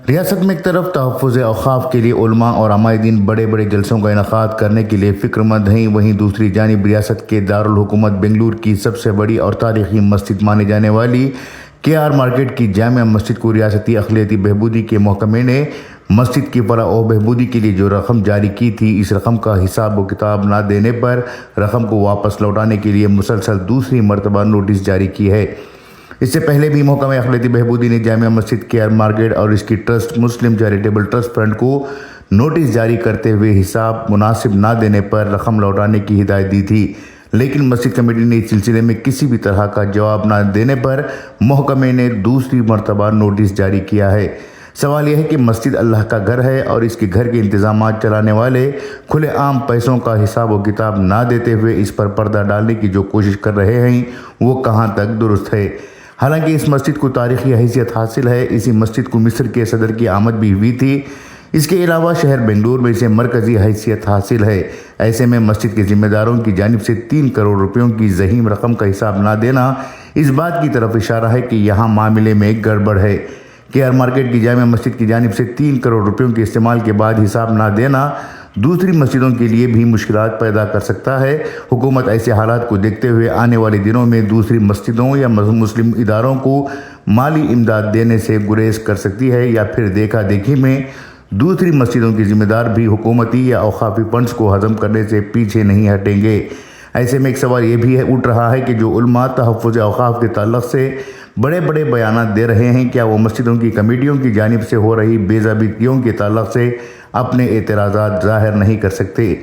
ریاست میں ایک طرف تحفظ اوقاف کے لیے علماء اور عمائدین بڑے بڑے جلسوں کا انعقاد کرنے کے لیے فکر مند ہیں، وہیں دوسری جانب ریاست کے دارالحکومت بنگلور کی سب سے بڑی اور تاریخی مسجد مانے جانے والی KR مارکیٹ کی جامع مسجد کو ریاستی اقلیتی بہبودی کے محکمے نے مسجد کی فلاح و بہبودی کے لیے جو رقم جاری کی تھی، اس رقم کا حساب و کتاب نہ دینے پر رقم کو واپس لوٹانے کے لیے مسلسل دوسری مرتبہ نوٹس جاری کی ہے۔ اس سے پہلے بھی محکمہ اقلیتی بہبودی نے جامع مسجد KR مارکیٹ اور اس کی ٹرسٹ مسلم چیریٹیبل ٹرسٹ فنڈ کو نوٹس جاری کرتے ہوئے حساب مناسب نہ دینے پر رقم لوٹانے کی ہدایت دی تھی، لیکن مسجد کمیٹی نے اس سلسلے میں کسی بھی طرح کا جواب نہ دینے پر محکمے نے دوسری مرتبہ نوٹس جاری کیا ہے۔ سوال یہ ہے کہ مسجد اللہ کا گھر ہے اور اس کے گھر کے انتظامات چلانے والے کھلے عام پیسوں کا حساب و کتاب نہ دیتے ہوئے اس پر پردہ ڈالنے کی جو کوشش کر رہے ہیں وہ کہاں تک درست ہے۔ حالانکہ اس مسجد کو تاریخی حیثیت حاصل ہے، اسی مسجد کو مصر کے صدر کی آمد بھی ہوئی تھی، اس کے علاوہ شہر بنگلور میں اسے مرکزی حیثیت حاصل ہے۔ ایسے میں مسجد کے ذمہ داروں کی جانب سے 3 کروڑ روپیوں کی ضخیم رقم کا حساب نہ دینا اس بات کی طرف اشارہ ہے کہ یہاں معاملے میں گڑبڑ ہے۔ KR مارکیٹ کی جامع مسجد کی جانب سے 3 کروڑ روپیوں کے استعمال کے بعد حساب نہ دینا دوسری مسجدوں کے لیے بھی مشکلات پیدا کر سکتا ہے۔ حکومت ایسے حالات کو دیکھتے ہوئے آنے والے دنوں میں دوسری مسجدوں یا مسلم اداروں کو مالی امداد دینے سے گریز کر سکتی ہے، یا پھر دیکھا دیکھی میں دوسری مسجدوں کے ذمہ دار بھی حکومتی یا اوقافی فنڈز کو ہضم کرنے سے پیچھے نہیں ہٹیں گے۔ ایسے میں ایک سوال یہ بھی اٹھ رہا ہے کہ جو علماء تحفظ اوقاف کے تعلق سے بڑے بڑے بیانات دے رہے ہیں، کیا وہ مسجدوں کی کمیٹیوں کی جانب سے ہو رہی بے ضابطگیوں کے تعلق سے اپنے اعتراضات ظاہر نہیں کر سکتے؟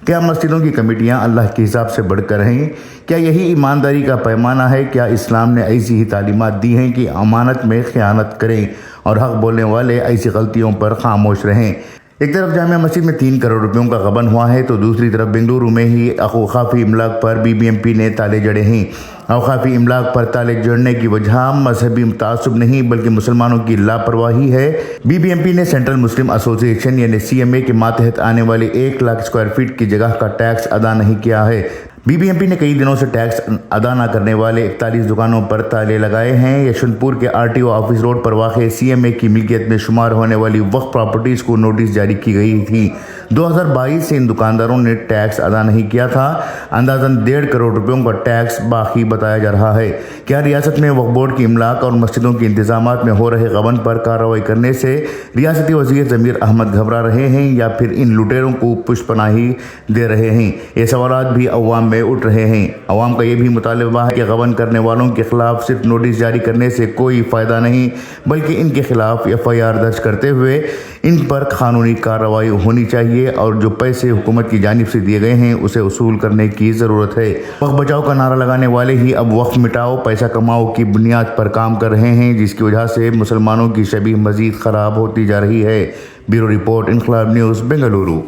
کیا مسجدوں کی کمیٹیاں اللہ کے حساب سے بڑھ کر ہیں؟ کیا یہی ایمانداری کا پیمانہ ہے؟ کیا اسلام نے ایسی ہی تعلیمات دی ہیں کہ امانت میں خیانت کریں اور حق بولنے والے ایسی غلطیوں پر خاموش رہیں؟ ایک طرف جامع مسجد میں 3 کروڑ روپیوں کا غبن ہوا ہے تو دوسری طرف بنگلورو میں ہی اوقافی املاک پر BBMP نے تالے جڑے ہیں۔ اوقافی املاک پر تالے جڑنے کی وجہ مذہبی تعصب نہیں بلکہ مسلمانوں کی لاپرواہی ہے۔ BBMP نے سینٹرل مسلم ایسوسی ایشن یعنی CMA کے ماتحت آنے والی 1 لاکھ اسکوائر فٹ کی جگہ کا ٹیکس ادا نہیں کیا ہے۔ BBMP نے کئی دنوں سے ٹیکس ادا نہ کرنے والے 41 دکانوں پر تالے لگائے ہیں۔ یشونت پور کے RTO آفس روڈ پر واقع CMA کی ملکیت میں شمار ہونے والی وقف پراپرٹیز کو نوٹس جاری کی گئی تھی۔ 2022 سے ان دکانداروں نے ٹیکس ادا نہیں کیا تھا۔ اندازاً 1.5 کروڑ روپیوں کا ٹیکس باقی بتایا جا رہا ہے۔ کیا ریاست میں وقف بورڈ کی املاک اور مسجدوں کے انتظامات میں ہو رہے غبن پر کارروائی کرنے سے ریاستی وزیر ضمیر احمد گھبرا رہے ہیں یا پھر ان لٹیروں کو پشت پناہی دے رہے ہیں؟ یہ سوالات بھی عوام میں اٹھ رہے ہیں۔ عوام کا یہ بھی مطالبہ ہے کہ غبن کرنے والوں کے خلاف صرف نوٹس جاری کرنے سے کوئی فائدہ نہیں بلکہ ان کے خلاف FIR درج کرتے ہوئے ان پر قانونی کارروائی ہونی چاہیے اور جو پیسے حکومت کی جانب سے دیے گئے ہیں اسے وصول کرنے کی ضرورت ہے۔ وقف بچاؤ کا نعرہ لگانے والے ہی اب وقف مٹاؤ پیسہ کماؤ کی بنیاد پر کام کر رہے ہیں، جس کی وجہ سے مسلمانوں کی شبیہ مزید خراب ہوتی جا رہی ہے۔ بیورو رپورٹ، انقلاب نیوز، بنگلورو۔